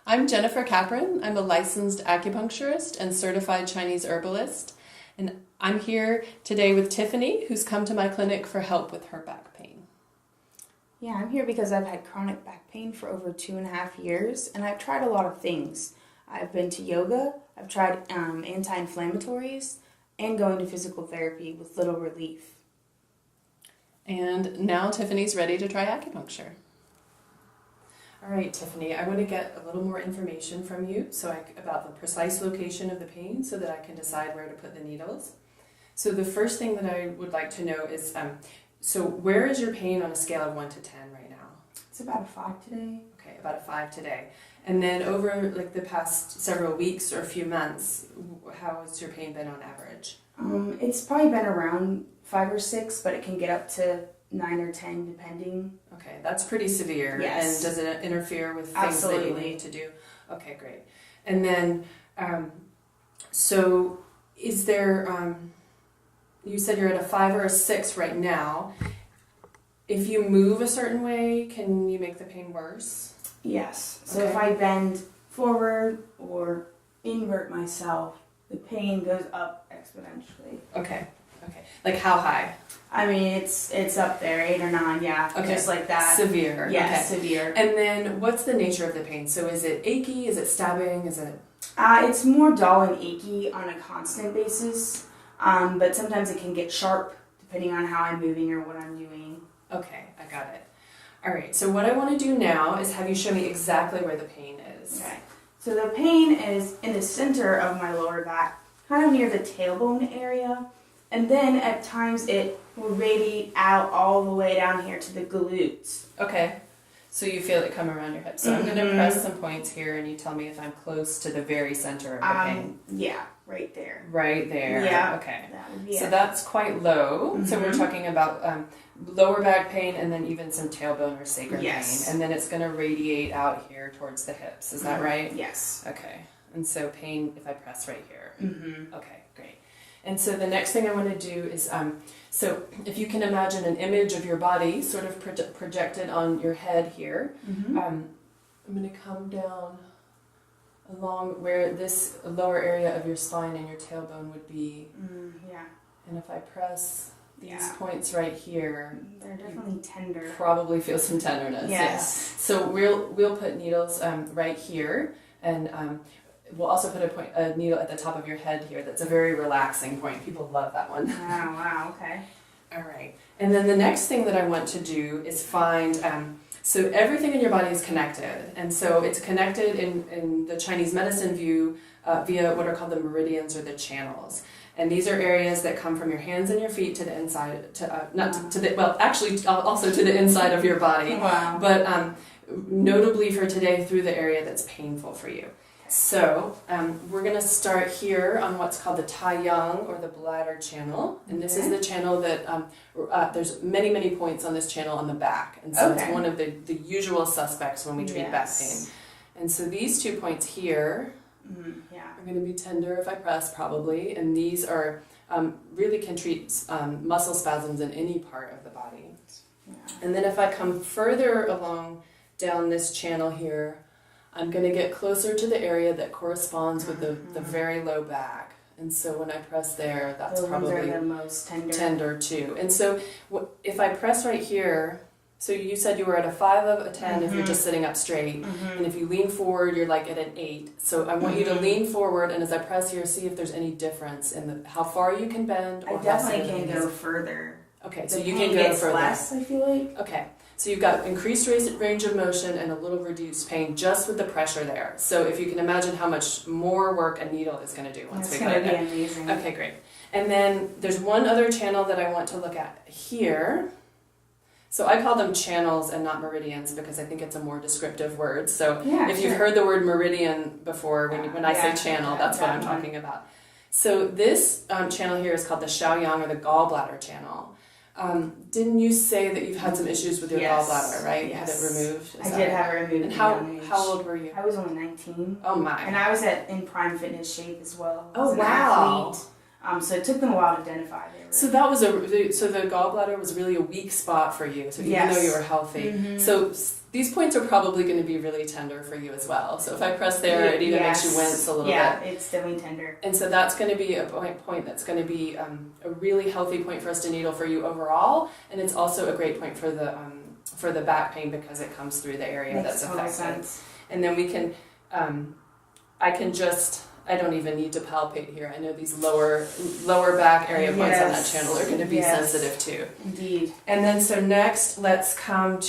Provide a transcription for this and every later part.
I'm Jennifer Capron. I'm a licensed acupuncturist and certified Chinese herbalist. And I'm here today with Tiffany, who's come to my clinic for help with her back pain. Yeah, I'm here because I've had chronic back pain for over 2.5 years, and I've tried a lot of things. I've been to yoga, I've tried anti-inflammatories, and going to physical therapy with little relief. And now Tiffany's ready to try acupuncture. All right, Tiffany, I want to get a little more information from you about the precise location of the pain so that I can decide where to put the needles. So the first thing that I would like to know is, so where is your pain on a scale of 1 to 10 right now? It's about a 5 today. Okay, about a 5 today. And then over like the past several weeks or a few months, how has your pain been on average? It's probably been around 5 or 6, but it can get up to 9 or 10 depending. Okay, that's pretty severe. Yes. And does it interfere with things Absolutely. that you need to do? Okay, great. And then, so is there, you said you're at a 5 or a 6 right now. If you move a certain way, can you make the pain worse? Yes. So Okay. if I bend forward or invert myself, the pain goes up exponentially. Okay. Like how high? I mean, it's up there, 8 or 9, yeah, Okay. just like that. Severe. Yes, Okay. severe. And then what's the nature of the pain? So is it achy? Is it stabbing? Is it... It's more dull and achy on a constant basis, but sometimes it can get sharp depending on how I'm moving or what I'm doing. Okay, I got it. All right, so what I want to do now is have you show me exactly where the pain is. Okay. So the pain is in the center of my lower back, kind of near the tailbone area, and then at times it will radiate out all the way down here to the glutes. Okay, so you feel it come around your hip. So I'm going to press some points here and you tell me if I'm close to the very center of the pain. Yeah, right there. Right there. Yeah. Okay. That would be So it. that's quite low. So we're talking about lower back pain and then even some tailbone or sacrum Yes. pain. And then it's going to radiate out here towards the hips. Is that right? Yes. Okay. And so pain if I press right here. Mm-hmm. Okay, great. And so the next thing I want to do is, so if you can imagine an image of your body sort of projected on your head here, I'm going to come down along where this lower area of your spine and your tailbone would be. Yeah. And if I press these Yeah. points right here, They're definitely tender. probably feel some tenderness. Yes. Yeah. So we'll put needles right here, and we'll also put a needle at the top of your head here. That's a very relaxing point. People love that one. Wow, okay. All right. And then the next thing that I want to do is find, so everything in your body is connected. And so it's connected in the Chinese medicine view via what are called the meridians or the channels. And these are areas that come from your hands and your feet to the inside, also to the inside of your body. Wow. But notably for today, through the area that's painful for you. So we're going to start here on what's called the Taiyang or the bladder channel. And this is the channel that, there's many, many points on this channel on the back. And so it's one of the usual suspects when we treat back pain. And so these 2 points here are going to be tender if I press probably. And these are really can treat muscle spasms in any part of the body. Yeah. And then if I come further along down this channel here, I'm going to get closer to the area that corresponds with the very low back. And so when I press there, that's probably the most tender too. And so if I press right here, so you said you were at a 5 of a 10 if you're just sitting up straight. And if you lean forward, you're like at an 8. So I want you to lean forward, and as I press here, see if there's any difference in how far you can bend. Or I definitely can go further. Okay, so you can go further. Less, I feel like. Okay. So you've got increased range of motion and a little reduced pain just with the pressure there. So if you can imagine how much more work a needle is going to do once we get it. It's going to be amazing. Okay, great. And then there's one other channel that I want to look at here. So I call them channels and not meridians because I think it's a more descriptive word. So if you've heard the word meridian before, when I say channel, that's what I'm talking about. So this channel here is called the Shaoyang or the gallbladder channel. Didn't you say that you've had some issues with your gallbladder, right? Yes. You had it removed? I did have it removed. And how old were you? I was only 19. Oh my. And I was in prime fitness shape as well. Oh wow. Athlete. So it took them a while to identify. So that was so the gallbladder was really a weak spot for you. So even though you were healthy, so these points are probably going to be really tender for you as well. So if I press there, it even makes you wince a little bit. Yeah, it's definitely tender. And so that's going to be a point that's going to be a really healthy point for us to needle for you overall. And it's also a great point for the back pain because it comes through the area that's affected. Sense. And then we can, I don't even need to palpate here. I know these lower back area points on that channel are going to be sensitive too. Indeed. And then so next, let's come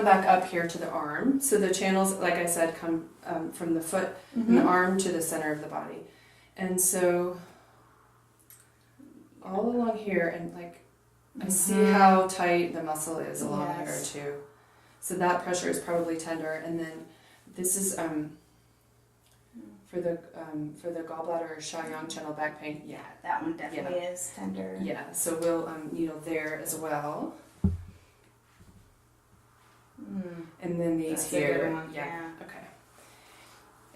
back up here to the arm. So the channels, like I said, come from the foot and the arm to the center of the body. And so all along here, and like I see how tight the muscle is along here too. So that pressure is probably tender. And then this is for the gallbladder or Shaoyang channel back pain. Yeah, that one definitely is tender. Yeah, so we'll needle there as well. And then these That's here. a good one. Yeah. Okay.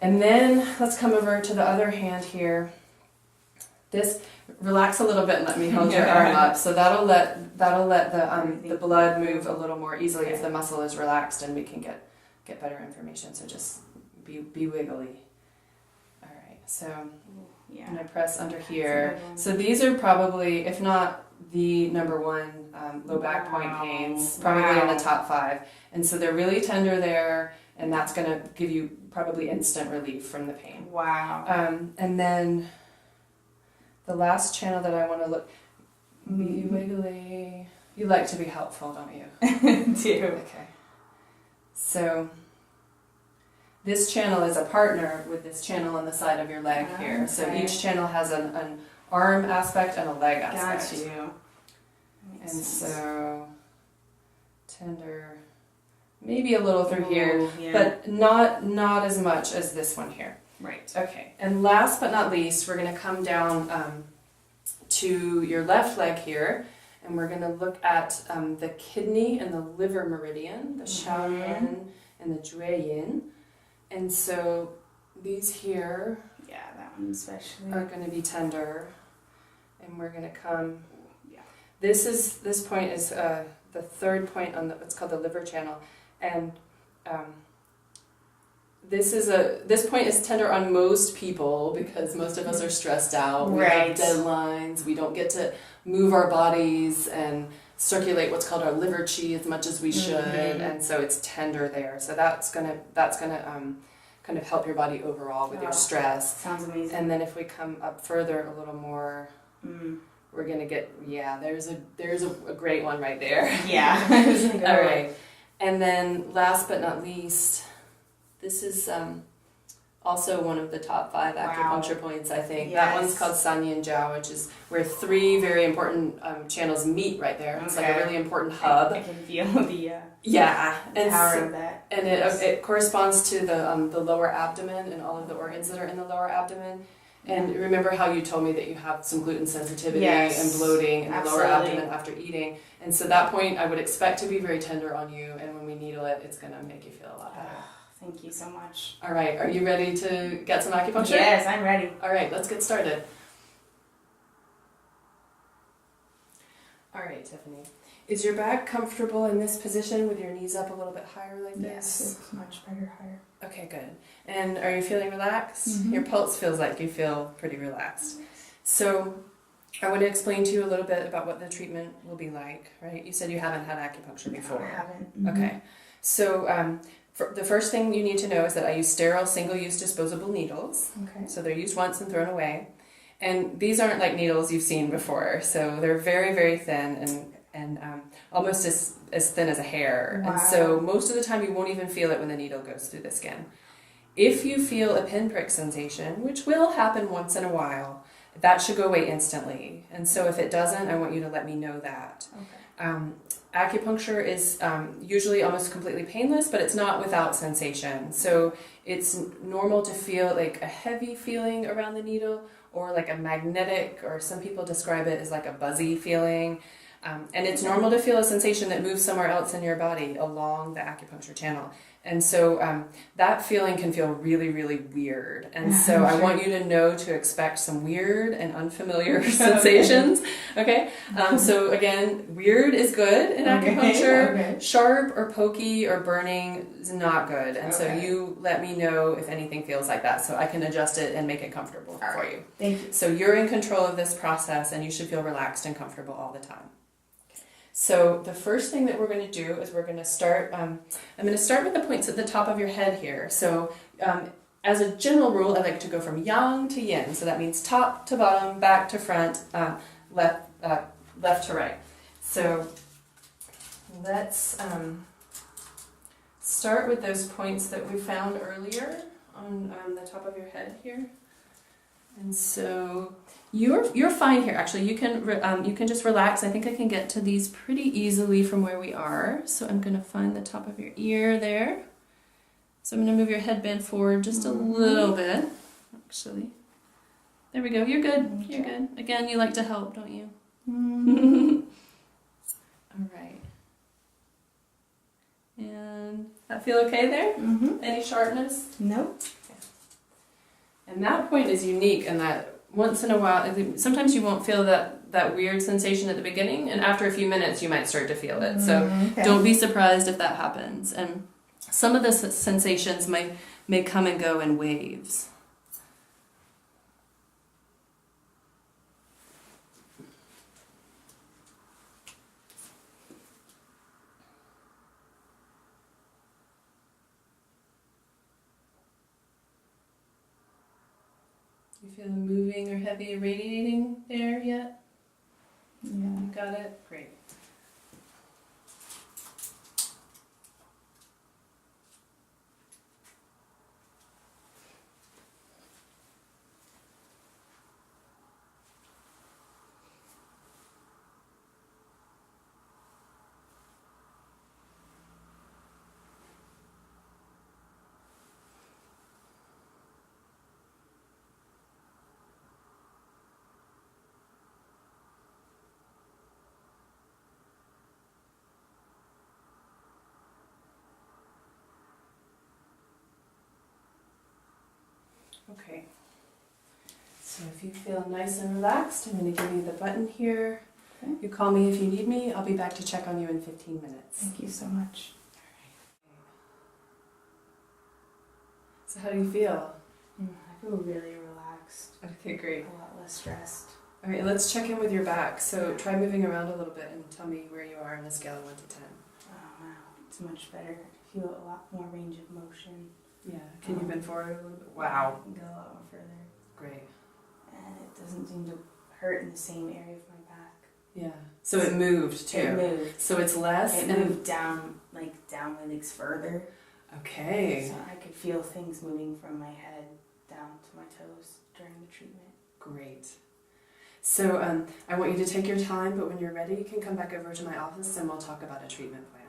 And then let's come over to the other hand here. This, relax a little bit and let me hold your arm up. So that'll let the blood move a little more easily if the muscle is relaxed, and we can get better information. So just be wiggly. All right. So and I press under here. So these are probably, if not the number one low back point pains, probably in the top 5. And so they're really tender there, and that's going to give you probably instant relief from the pain. Wow. And then the last channel that I want to look, be wiggly. You like to be helpful, don't you? Do. Okay. So this channel is a partner with this channel on the side of your leg here. Okay. So each channel has an arm aspect and a leg aspect. Got you. And so tender, maybe a little through here, but not as much as this one here. Right. Okay. And last but not least, we're going to come down to your left leg here, and we're going to look at the kidney and the liver meridian, the Shaoyan and the Jueyin. And so these here, that one especially, are going to be tender, and we're going to come. This point is the third point on what's called the liver channel, and this point is tender on most people because most of us are stressed out. We have deadlines. We don't get to move our bodies and circulate what's called our liver qi as much as we should, and so it's tender there. So that's gonna kind of help your body overall with your stress. Sounds amazing. And then if we come up further a little more. We're gonna get there's a great one right there. All right, and then last but not least, this is also one of the top 5 acupuncture points, I think. That one's called San Yin Jiao, which is where 3 very important channels meet right there. It's like a really important hub. I can feel the and power of that. And it corresponds to the lower abdomen and all of the organs that are in the lower abdomen. And remember how you told me that you have some gluten sensitivity and bloating in the lower abdomen after eating. And so that point I would expect to be very tender on you, and when we needle it, it's going to make you feel a lot better. Thank you so much. All right, are you ready to get some acupuncture? Yes, I'm ready. All right, let's get started. All right, Tiffany. Is your back comfortable in this position with your knees up a little bit higher like this? Yes, it's much better higher. Okay, good. And are you feeling relaxed? Your pulse feels like you feel pretty relaxed. So I want to explain to you a little bit about what the treatment will be like, right? You said you haven't had acupuncture before. I haven't. Okay. So the first thing you need to know is that I use sterile single-use disposable needles. Okay. So they're used once and thrown away. And these aren't like needles you've seen before. So they're very, very thin and almost as thin as a hair. Wow. And so most of the time you won't even feel it when the needle goes through the skin. If you feel a pinprick sensation, which will happen once in a while, that should go away instantly. And so if it doesn't, I want you to let me know that. Okay. Acupuncture is usually almost completely painless, but it's not without sensation. So it's normal to feel like a heavy feeling around the needle, or like a magnetic, or some people describe it as like a buzzy feeling. And it's normal to feel a sensation that moves somewhere else in your body along the acupuncture channel. And so that feeling can feel really, really weird. And so I want you to know to expect some weird and unfamiliar sensations. Okay? So again, weird is good in acupuncture. Okay. Sharp or pokey or burning is not good. And so you let me know if anything feels like that so I can adjust it and make it comfortable for you. Thank you. So you're in control of this process and you should feel relaxed and comfortable all the time. So the first thing that we're going to do is we're going to start, I'm going to start with the points at the top of your head here. So as a general rule, I like to go from yang to yin. So that means top to bottom, back to front, left to right. So let's start with those points that we found earlier on the top of your head here. And so you're fine here. Actually, you can just relax. I think I can get to these pretty easily from where we are. So I'm going to find the top of your ear there. So I'm going to move your headband forward just a little bit. Actually, there we go. You're good. You're good. Again, you like to help, don't you? All right. And that feel okay there? Any sharpness? Nope. And that point is unique in that once in a while, sometimes you won't feel that weird sensation at the beginning, and after a few minutes you might start to feel it. So don't be surprised if that happens. And some of the sensations may come and go in waves. You feel them moving or heavy radiating there yet? Yeah. You got it? Great. Okay, so if you feel nice and relaxed, I'm going to give you the button here. Okay. You call me if you need me. I'll be back to check on you in 15 minutes. Thank you so much. So how do you feel? I feel really relaxed. Okay, great. A lot less stressed. All right, let's check in with your back. So try moving around a little bit and tell me where you are on a scale of 1 to 10. Oh wow, it's much better. I feel a lot more range of motion. Yeah, can you bend forward a little bit? Wow. I can go a lot more further. Great. And it doesn't seem to hurt in the same area of my back. Yeah. So it moved too. It moved. So it's less. It moved down my legs further. Okay. So I could feel things moving from my head down to my toes during the treatment. Great. So I want you to take your time, but when you're ready, you can come back over to my office and we'll talk about a treatment plan.